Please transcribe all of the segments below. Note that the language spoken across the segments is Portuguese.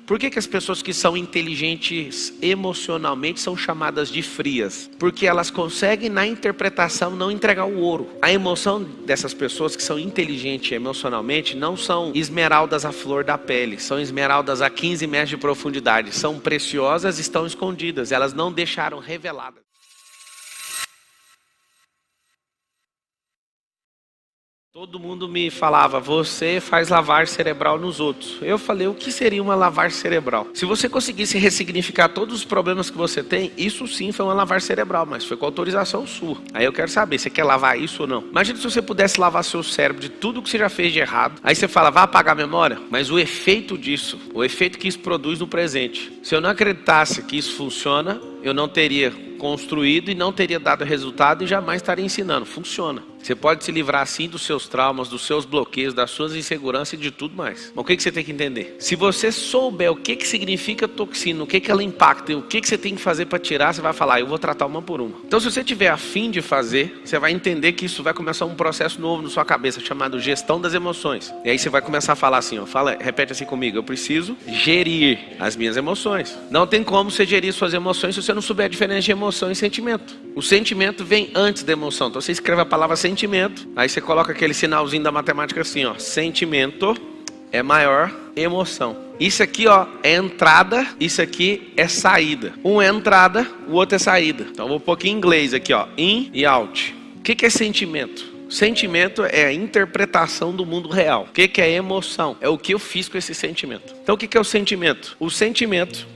Por que as pessoas que são inteligentes emocionalmente são chamadas de frias? Porque elas conseguem na interpretação não entregar o ouro. A emoção dessas pessoas que são inteligentes emocionalmente não são esmeraldas à flor da pele, são esmeraldas a 15 metros de profundidade, são preciosas, estão escondidas, elas não deixaram reveladas. Todo mundo me falava, você faz lavagem cerebral nos outros. Eu falei, o que seria uma lavagem cerebral? Se você conseguisse ressignificar todos os problemas que você tem, isso sim foi uma lavagem cerebral, mas foi com autorização sua. Aí eu quero saber, você quer lavar isso ou não? Imagina se você pudesse lavar seu cérebro de tudo que você já fez de errado. Aí você fala, vai apagar a memória? Mas o efeito disso, o efeito que isso produz no presente. Se eu não acreditasse que isso funciona, eu não teria construído e não teria dado resultado e jamais estaria ensinando. Funciona. Você pode se livrar assim dos seus traumas, dos seus bloqueios, das suas inseguranças e de tudo mais. Mas o que você tem que entender? Se você souber o que significa toxina, o que ela impacta e o que você tem que fazer para tirar, você vai falar, eu vou tratar uma por uma. Então se você tiver a fim de fazer, você vai entender que isso vai começar um processo novo na sua cabeça, chamado gestão das emoções. E aí você vai começar a falar assim, ó, repete assim comigo, eu preciso gerir as minhas emoções. Não tem como você gerir suas emoções se você não souber a diferença de emoção e sentimento. O sentimento vem antes da emoção. Então você escreve a palavra sentimento, aí você coloca aquele sinalzinho da matemática assim, ó, sentimento é maior emoção. Isso aqui, ó, é entrada, isso aqui é saída. Um é entrada, o outro é saída. Então eu vou pôr aqui em inglês aqui, ó, in e out. O que é sentimento? Sentimento é a interpretação do mundo real. O que é emoção? É o que eu fiz com esse sentimento. Então o que é o sentimento? O sentimento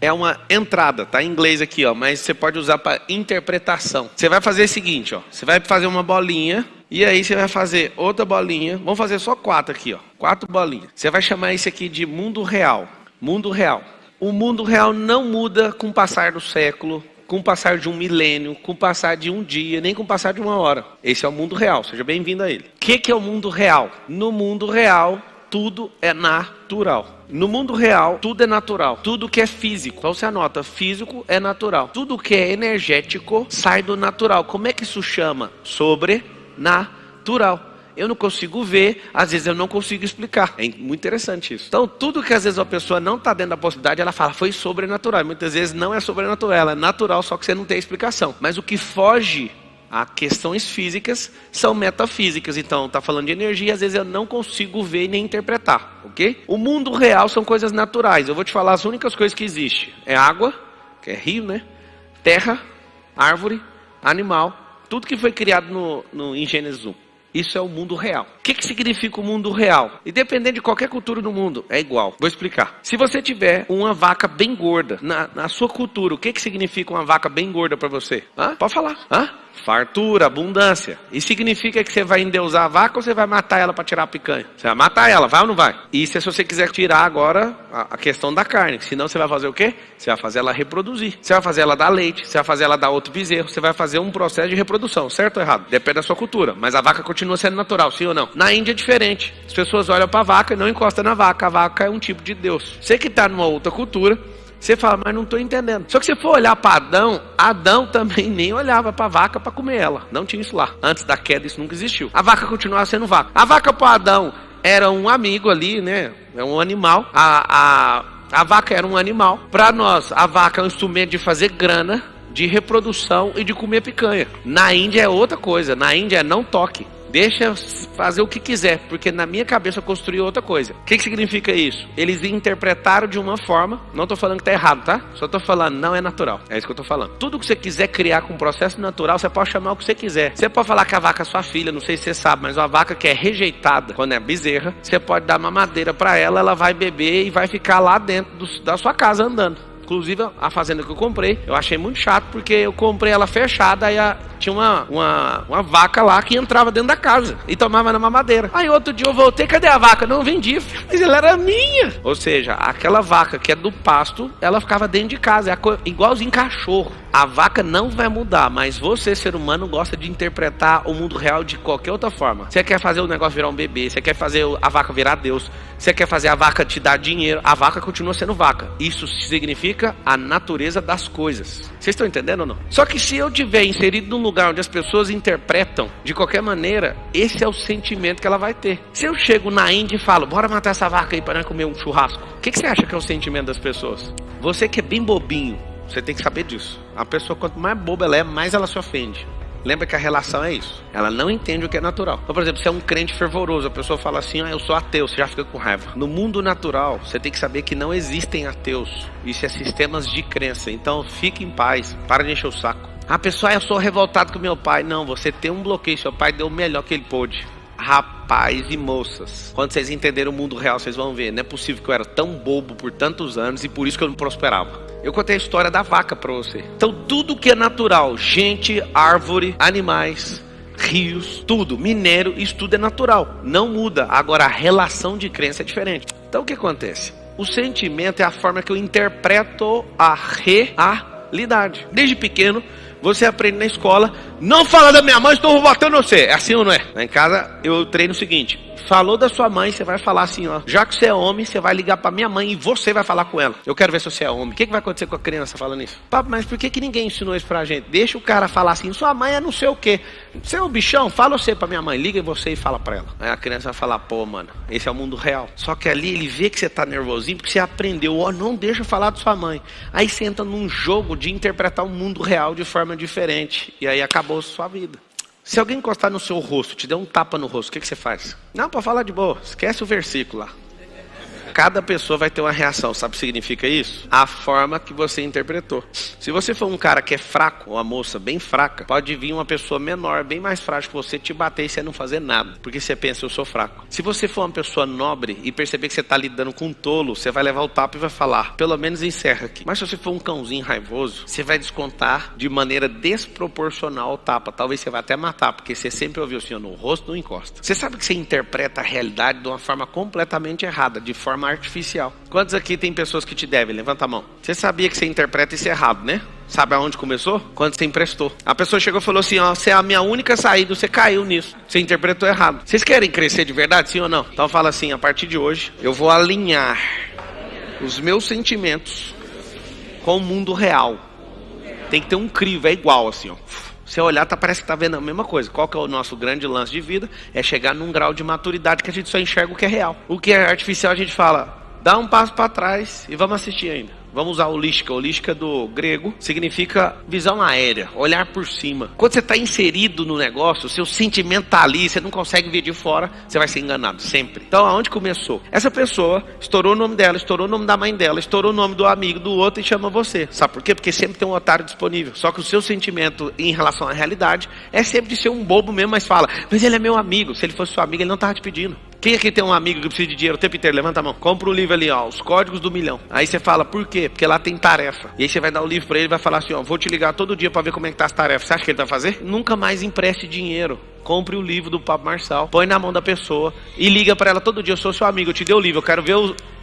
é uma entrada, tá em inglês aqui, ó, mas você pode usar para interpretação. Você vai fazer o seguinte, ó, você vai fazer uma bolinha e aí você vai fazer outra bolinha. Vamos fazer só 4 aqui, ó, 4 bolinhas. Você vai chamar isso aqui de mundo real. Mundo real. O mundo real não muda com o passar do século, com o passar de um milênio, com o passar de um dia, nem com o passar de uma hora. Esse é o mundo real. Seja bem-vindo a ele. O que é o mundo real? No mundo real, tudo é natural. No mundo real, tudo é natural. Tudo que é físico, então você anota, físico é natural. Tudo que é energético sai do natural. Como é que isso chama? Sobrenatural. Eu não consigo ver, às vezes eu não consigo explicar. É muito interessante isso. Então tudo que às vezes a pessoa não está dentro da possibilidade, ela fala, foi sobrenatural. E muitas vezes não é sobrenatural, ela é natural, só que você não tem explicação. Mas o que foge a questões físicas são metafísicas. Então está falando de energia, às vezes eu não consigo ver e nem interpretar, ok? O mundo real são coisas naturais. Eu vou te falar as únicas coisas que existem. É água, que é rio, né? Terra, árvore, animal. Tudo que foi criado em Gênesis 1. Isso é o mundo real. O que significa o mundo real? Independente de qualquer cultura do mundo, é igual. Vou explicar. Se você tiver uma vaca bem gorda na sua cultura, o que significa uma vaca bem gorda para você? Pode falar. Fartura, abundância. E significa que você vai endeusar a vaca ou você vai matar ela para tirar a picanha? Você vai matar ela, vai ou não vai? Isso é se você quiser tirar agora a questão da carne. Senão você vai fazer o quê? Você vai fazer ela reproduzir. Você vai fazer ela dar leite, você vai fazer ela dar outro bezerro. Você vai fazer um processo de reprodução, certo ou errado? Depende da sua cultura. Mas a vaca continua sendo natural, sim ou não? Na Índia é diferente. As pessoas olham para a vaca e não encostam na vaca. A vaca é um tipo de Deus. Você que está numa outra cultura, você fala, mas não estou entendendo. Só que se for olhar para Adão também nem olhava para a vaca para comer ela. Não tinha isso lá. Antes da queda isso nunca existiu. A vaca continuava sendo vaca. A vaca para Adão era um amigo ali, né? É um animal. A vaca era um animal. Para nós, a vaca é um instrumento de fazer grana, de reprodução e de comer picanha. Na Índia é outra coisa. Na Índia é não toque. Deixa fazer o que quiser, porque na minha cabeça eu construí outra coisa. O que significa isso? Eles interpretaram de uma forma, não estou falando que está errado, tá? Só estou falando, não é natural. É isso que eu estou falando. Tudo que você quiser criar com um processo natural, você pode chamar o que você quiser. Você pode falar que a vaca é sua filha, não sei se você sabe, mas uma vaca que é rejeitada, quando é bezerra, você pode dar mamadeira para ela, ela vai beber e vai ficar lá dentro da sua casa andando. Inclusive a fazenda que eu comprei, eu achei muito chato porque eu comprei ela fechada, aí tinha uma vaca lá que entrava dentro da casa e tomava na mamadeira. Aí outro dia eu voltei, cadê a vaca? Não vendi, mas ela era minha. Ou seja, aquela vaca que é do pasto, ela ficava dentro de casa, igualzinho cachorro. A vaca não vai mudar, mas você, ser humano, gosta de interpretar o mundo real de qualquer outra forma. Você quer fazer o negócio virar um bebê, você quer fazer a vaca virar Deus, Você quer fazer a vaca te dar dinheiro, a vaca continua sendo vaca. Isso significa a natureza das coisas. Vocês estão entendendo ou não? Só que se eu tiver inserido num lugar onde as pessoas interpretam de qualquer maneira, esse é o sentimento que ela vai ter. Se eu chego na Índia e falo, bora matar essa vaca aí para nós comer um churrasco, o que você acha que é o sentimento das pessoas? Você que é bem bobinho, você tem que saber disso. A pessoa, quanto mais boba ela é, mais ela se ofende. Lembra que a relação é isso. Ela não entende o que é natural. Então, por exemplo, você é um crente fervoroso, a pessoa fala assim, eu sou ateu, você já fica com raiva. No mundo natural, você tem que saber que não existem ateus. Isso é sistemas de crença. Então, fique em paz, para de encher o saco. A pessoa, eu sou revoltado com meu pai. Não, você tem um bloqueio, seu pai deu o melhor que ele pôde. Rapaz e moças, quando vocês entenderem o mundo real, vocês vão ver, não é possível que eu era tão bobo por tantos anos e por isso que eu não prosperava. Eu contei a história da vaca para você. Então tudo que é natural, gente, árvore, animais, rios, tudo, minério, isso tudo é natural, não muda. Agora a relação de crença é diferente. Então o que acontece? O sentimento é a forma que eu interpreto a realidade. Desde pequeno você aprende na escola, não fala da minha mãe, estou botando você. É assim ou não é? Lá em casa eu treino o seguinte, falou da sua mãe, você vai falar assim, ó, já que você é homem, você vai ligar pra minha mãe e você vai falar com ela. Eu quero ver se você é homem. O que vai acontecer com a criança falando isso? Papo, mas por que ninguém ensinou isso pra gente? Deixa o cara falar assim, sua mãe é não sei o quê. Você é um bichão? Fala você pra minha mãe, liga você e fala pra ela. Aí a criança vai falar, pô, mano, esse é o mundo real. Só que ali ele vê que você tá nervosinho porque você aprendeu, ó, não deixa eu falar da sua mãe. Aí você entra num jogo de interpretar o mundo real de forma diferente. E aí acabou a sua vida. Se alguém encostar no seu rosto, te der um tapa no rosto, o que você faz? Não, para falar de boa, esquece o versículo lá. Cada pessoa vai ter uma reação, sabe o que significa isso? A forma que você interpretou. Se você for um cara que é fraco, ou uma moça bem fraca, pode vir uma pessoa menor, bem mais frágil que você, te bater e você não fazer nada, porque você pensa, eu sou fraco. Se você for uma pessoa nobre e perceber que você está lidando com um tolo, você vai levar o tapa e vai falar, pelo menos encerra aqui. Mas se você for um cãozinho raivoso, você vai descontar de maneira desproporcional o tapa. Talvez você vá até matar, porque você sempre ouviu assim, no rosto não encosta. Você sabe que você interpreta a realidade de uma forma completamente errada, de forma artificial. Quantos aqui tem pessoas que te devem? Levanta a mão. Você sabia que você interpreta isso errado, né? Sabe aonde começou? Quando você emprestou. A pessoa chegou e falou assim, ó, você é a minha única saída, você caiu nisso. Você interpretou errado. Vocês querem crescer de verdade, sim ou não? Então fala assim, a partir de hoje, eu vou alinhar os meus sentimentos com o mundo real. Tem que ter um crivo, é igual assim, ó. Você olhar, parece que está vendo a mesma coisa. Qual que é o nosso grande lance de vida? É chegar num grau de maturidade que a gente só enxerga o que é real. O que é artificial a gente fala, dá um passo para trás e vamos assistir ainda. Vamos usar holística. Holística do grego significa visão aérea, olhar por cima. Quando você está inserido no negócio, o seu sentimento está ali, você não consegue ver de fora, você vai ser enganado, sempre. Então, aonde começou? Essa pessoa estourou o nome dela, estourou o nome da mãe dela, estourou o nome do amigo, do outro e chama você. Sabe por quê? Porque sempre tem um otário disponível. Só que o seu sentimento em relação à realidade é sempre de ser um bobo mesmo, mas fala, mas ele é meu amigo. Se ele fosse seu amigo, ele não estava te pedindo. Quem aqui tem um amigo que precisa de dinheiro o tempo inteiro? Levanta a mão. Compra um livro ali, ó, Os Códigos do Milhão. Aí você fala, por quê? Porque lá tem tarefa. E aí você vai dar o livro pra ele e vai falar assim, ó, vou te ligar todo dia pra ver como é que tá as tarefas. Você acha que ele vai fazer? Nunca mais empreste dinheiro. Compre o livro do Pablo Marçal, põe na mão da pessoa e liga pra ela todo dia, eu sou seu amigo, eu te dei o livro, eu quero ver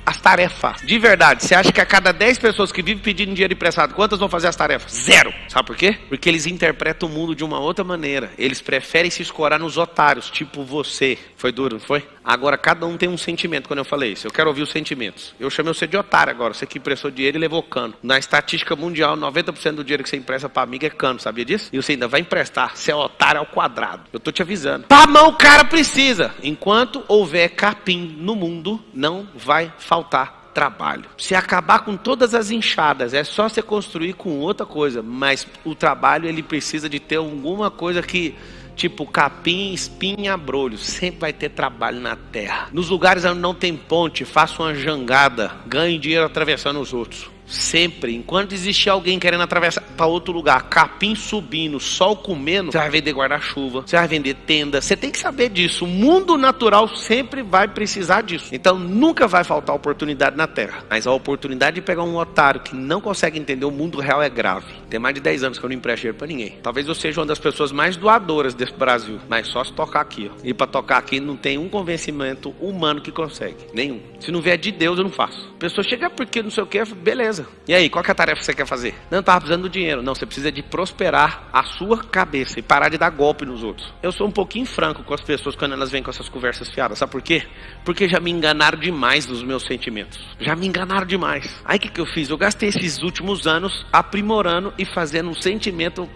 as tarefas. De verdade, você acha que a cada 10 pessoas que vivem pedindo dinheiro emprestado, quantas vão fazer as tarefas? 0. Sabe por quê? Porque eles interpretam o mundo de uma outra maneira. Eles preferem se escorar nos otários, tipo você. Foi duro, não foi? Agora cada um tem um sentimento quando eu falei isso. Eu quero ouvir os sentimentos. Eu chamei você de otário agora. Você que emprestou dinheiro e levou cano. Na estatística mundial, 90% do dinheiro que você empresta pra amigo é cano, sabia disso? E você ainda vai emprestar. Você é otário ao quadrado. Eu tô te avisando. Pra mão o cara precisa. Enquanto houver capim no mundo, não vai faltar trabalho. Se acabar com todas as enxadas, é só você construir com outra coisa. Mas o trabalho, ele precisa de ter alguma coisa que... tipo capim, espinha, brolho. Sempre vai ter trabalho na terra. Nos lugares onde não tem ponte, faça uma jangada. Ganhe dinheiro atravessando os outros. Sempre, enquanto existir alguém querendo atravessar para outro lugar, capim subindo, sol comendo, você vai vender guarda-chuva, você vai vender tenda. Você tem que saber disso. O mundo natural sempre vai precisar disso. Então nunca vai faltar oportunidade na terra. Mas a oportunidade de pegar um otário que não consegue entender o mundo real é grave. Tem mais de 10 anos que eu não empresto dinheiro para ninguém. Talvez eu seja uma das pessoas mais doadoras desse Brasil. Mas só se tocar aqui, ó. E para tocar aqui não tem um convencimento humano que consegue. Nenhum. Se não vier de Deus, eu não faço. A pessoa chega porque não sei o que, beleza. Beleza. E aí, qual que é a tarefa que você quer fazer? Não, eu tava precisando do dinheiro. Não, você precisa de prosperar a sua cabeça e parar de dar golpe nos outros. Eu sou um pouquinho franco com as pessoas quando elas vêm com essas conversas fiadas. Sabe por quê? Porque já me enganaram demais nos meus sentimentos. Já me enganaram demais. Aí o que eu fiz? Eu gastei esses últimos anos aprimorando e fazendo um sentimento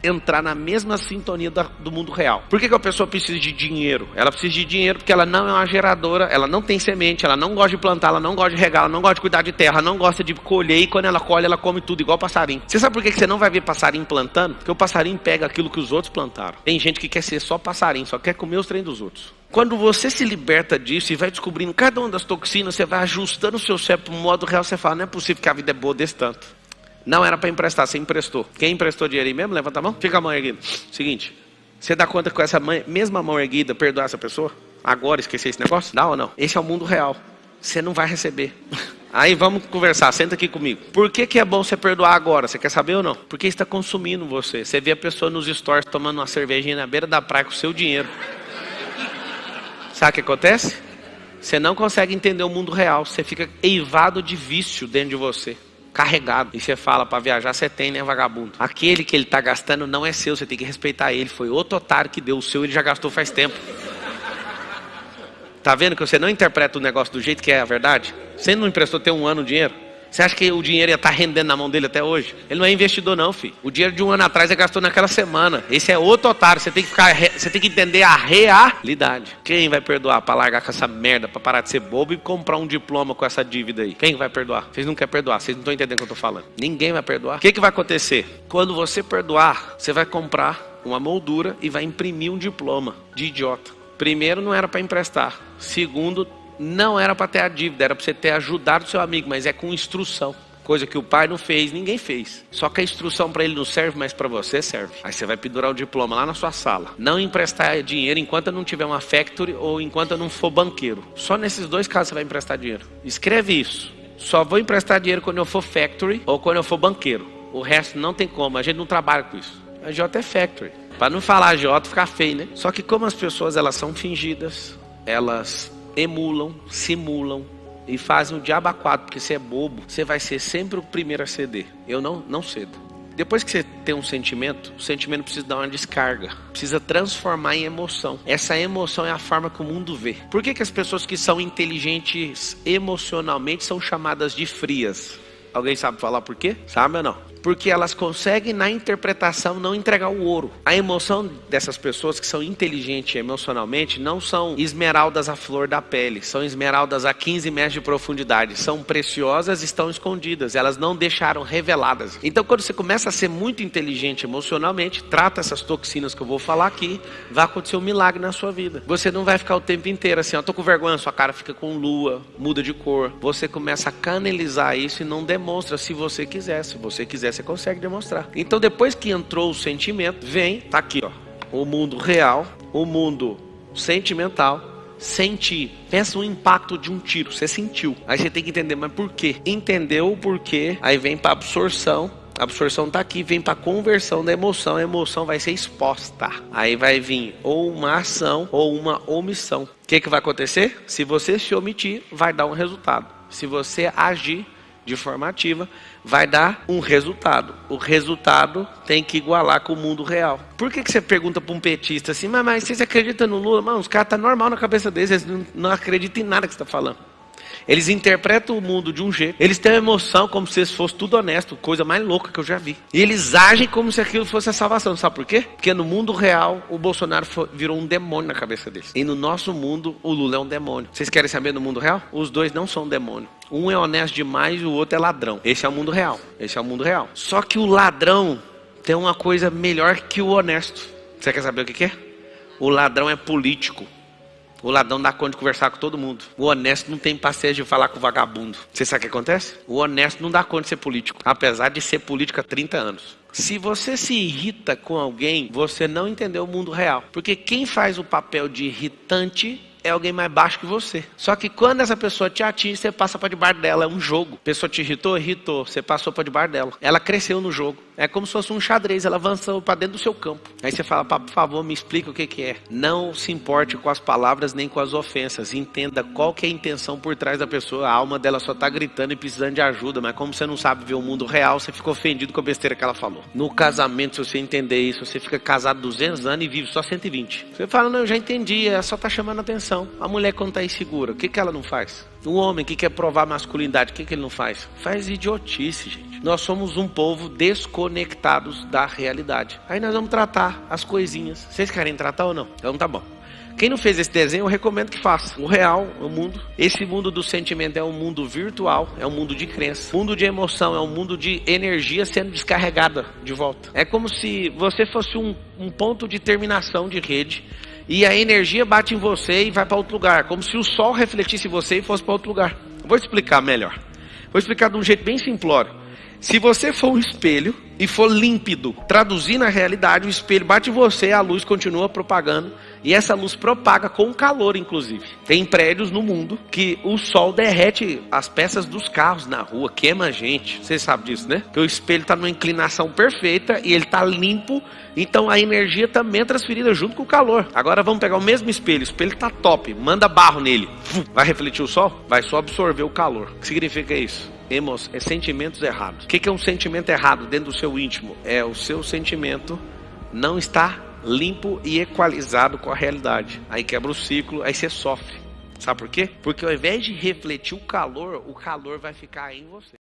entrar na mesma sintonia do mundo real. Por que a pessoa precisa de dinheiro? Ela precisa de dinheiro porque ela não é uma geradora, ela não tem semente, ela não gosta de plantar, ela não gosta de regar, ela não gosta de cuidar de terra, ela não gosta de colher, e quando ela colhe, ela come tudo igual passarinho. Você sabe por que você não vai ver passarinho plantando? Porque o passarinho pega aquilo que os outros plantaram. Tem gente que quer ser só passarinho, só quer comer os trem dos outros. Quando você se liberta disso e vai descobrindo cada uma das toxinas, você vai ajustando o seu cérebro para o modo real, você fala, não é possível que a vida é boa desse tanto. Não era para emprestar, você emprestou. Quem emprestou dinheiro aí mesmo? Levanta a mão. Fica a mão erguida. Seguinte, você dá conta que com essa mesma mão erguida perdoar essa pessoa? Agora esquecer esse negócio? Dá ou não? Esse é o mundo real. Você não vai receber. Aí vamos conversar, senta aqui comigo. Por que é bom você perdoar agora? Você quer saber ou não? Porque está consumindo você. Você vê a pessoa nos stories tomando uma cervejinha na beira da praia com o seu dinheiro. Sabe o que acontece? Você não consegue entender o mundo real. Você fica eivado de vício dentro de você. Carregado. E você fala, para viajar você tem, né, vagabundo? Aquele que ele está gastando não é seu, você tem que respeitar ele. Foi outro otário que deu o seu, ele já gastou faz tempo. Tá vendo que você não interpreta o negócio do jeito que é a verdade? Você não emprestou ter um ano o dinheiro? Você acha que o dinheiro ia estar rendendo na mão dele até hoje? Ele não é investidor não, filho. O dinheiro de um ano atrás ele gastou naquela semana. Esse é outro otário. Você tem que entender a realidade. Quem vai perdoar para largar com essa merda, para parar de ser bobo e comprar um diploma com essa dívida aí? Quem vai perdoar? Vocês não querem perdoar. Vocês não estão entendendo o que eu estou falando. Ninguém vai perdoar. O que vai acontecer? Quando você perdoar, você vai comprar uma moldura e vai imprimir um diploma de idiota. Primeiro, não era para emprestar. Segundo, não era para ter a dívida, era para você ter ajudado o seu amigo, mas é com instrução. Coisa que o pai não fez, ninguém fez. Só que a instrução para ele não serve, mas para você serve. Aí você vai pendurar o diploma lá na sua sala. Não emprestar dinheiro enquanto eu não tiver uma factory ou enquanto eu não for banqueiro. Só nesses dois casos você vai emprestar dinheiro. Escreve isso. Só vou emprestar dinheiro quando eu for factory ou quando eu for banqueiro. O resto não tem como, a gente não trabalha com isso. A J é factory. Para não falar J, ficar feio, né? Só que como as pessoas elas são fingidas, elas emulam, simulam e fazem o diabo a quatro, porque você é bobo, você vai ser sempre o primeiro a ceder. Eu não cedo. Depois que você tem um sentimento, o sentimento precisa dar uma descarga, precisa transformar em emoção. Essa emoção é a forma que o mundo vê. Por que as pessoas que são inteligentes emocionalmente são chamadas de frias? Alguém sabe falar por quê? Sabe ou não? Porque elas conseguem na interpretação não entregar o ouro. A emoção dessas pessoas que são inteligentes emocionalmente não são esmeraldas à flor da pele. São esmeraldas a 15 metros de profundidade. São preciosas e estão escondidas. Elas não deixaram reveladas. Então quando você começa a ser muito inteligente emocionalmente, trata essas toxinas que eu vou falar aqui, vai acontecer um milagre na sua vida. Você não vai ficar o tempo inteiro assim, ó, tô com vergonha, sua cara fica com lua, muda de cor. Você começa a canalizar isso e não demonstra se você quiser. Se você quiser, você consegue demonstrar. Então depois que entrou o sentimento, vem, tá aqui ó, o mundo real, o mundo sentimental. Sentir, pensa no impacto de um tiro, você sentiu, aí você tem que entender, mas por quê? Entendeu o porquê, aí vem para absorção. A absorção está aqui, vem para a conversão da emoção. A emoção vai ser exposta. Aí vai vir ou uma ação ou uma omissão. O que vai acontecer? Se você se omitir, vai dar um resultado. Se você agir de forma ativa, vai dar um resultado. O resultado tem que igualar com o mundo real. Por que você pergunta para um petista assim, mas vocês acreditam no Lula? Mano, os caras estão normal na cabeça deles, eles não acreditam em nada que você está falando. Eles interpretam o mundo de um jeito, eles têm uma emoção como se isso fosse tudo honesto, coisa mais louca que eu já vi. E eles agem como se aquilo fosse a salvação, sabe por quê? Porque no mundo real, o Bolsonaro virou um demônio na cabeça deles. E no nosso mundo, o Lula é um demônio. Vocês querem saber do mundo real? Os dois não são demônio. Um é honesto demais e o outro é ladrão. Esse é o mundo real. Esse é o mundo real. Só que o ladrão tem uma coisa melhor que o honesto. Você quer saber o que é? O ladrão é político. O ladrão dá conta de conversar com todo mundo. O honesto não tem paciência de falar com o vagabundo. Você sabe o que acontece? O honesto não dá conta de ser político, apesar de ser político há 30 anos. Se você se irrita com alguém, você não entendeu o mundo real. Porque quem faz o papel de irritante é alguém mais baixo que você. Só que quando essa pessoa te atinge, você passa para debaixo dela. É um jogo. A pessoa te irritou, irritou. Você passou para debaixo dela. Ela cresceu no jogo. É como se fosse um xadrez. Ela avançou para dentro do seu campo. Aí você fala, por favor, me explica o que é. Não se importe com as palavras nem com as ofensas. Entenda qual que é a intenção por trás da pessoa. A alma dela só está gritando e precisando de ajuda. Mas como você não sabe ver o mundo real, você fica ofendido com a besteira que ela falou. No casamento, se você entender isso, você fica casado 200 anos e vive só 120. Você fala, não, eu já entendi. Ela só está chamando a atenção. A mulher quando está insegura, o que ela não faz? O homem que quer provar masculinidade, o que ele não faz? Faz idiotice, gente. Nós somos um povo desconectados da realidade. Aí nós vamos tratar as coisinhas. Vocês querem tratar ou não? Então tá bom. Quem não fez esse desenho, eu recomendo que faça. O real, o mundo. Esse mundo do sentimento é um mundo virtual, é um mundo de crença. O mundo de emoção é um mundo de energia sendo descarregada de volta. É como se você fosse um ponto de terminação de rede e a energia bate em você e vai para outro lugar. Como se o sol refletisse em você e fosse para outro lugar. Vou explicar melhor. Vou explicar de um jeito bem simplório. Se você for um espelho e for límpido, traduzir na realidade, o espelho bate em você, a luz continua propagando. E essa luz propaga com calor, inclusive. Tem prédios no mundo que o sol derrete as peças dos carros na rua, queima a gente. Você sabe disso, né? Que o espelho está numa inclinação perfeita e ele está limpo. Então a energia também é transferida junto com o calor. Agora vamos pegar o mesmo espelho. O espelho está top, manda barro nele. Vai refletir o sol? Vai só absorver o calor. O que significa isso? É sentimentos errados. O que é um sentimento errado dentro do seu íntimo? É o seu sentimento não está limpo e equalizado com a realidade. Aí quebra o ciclo, aí você sofre. Sabe por quê? Porque ao invés de refletir o calor vai ficar aí em você.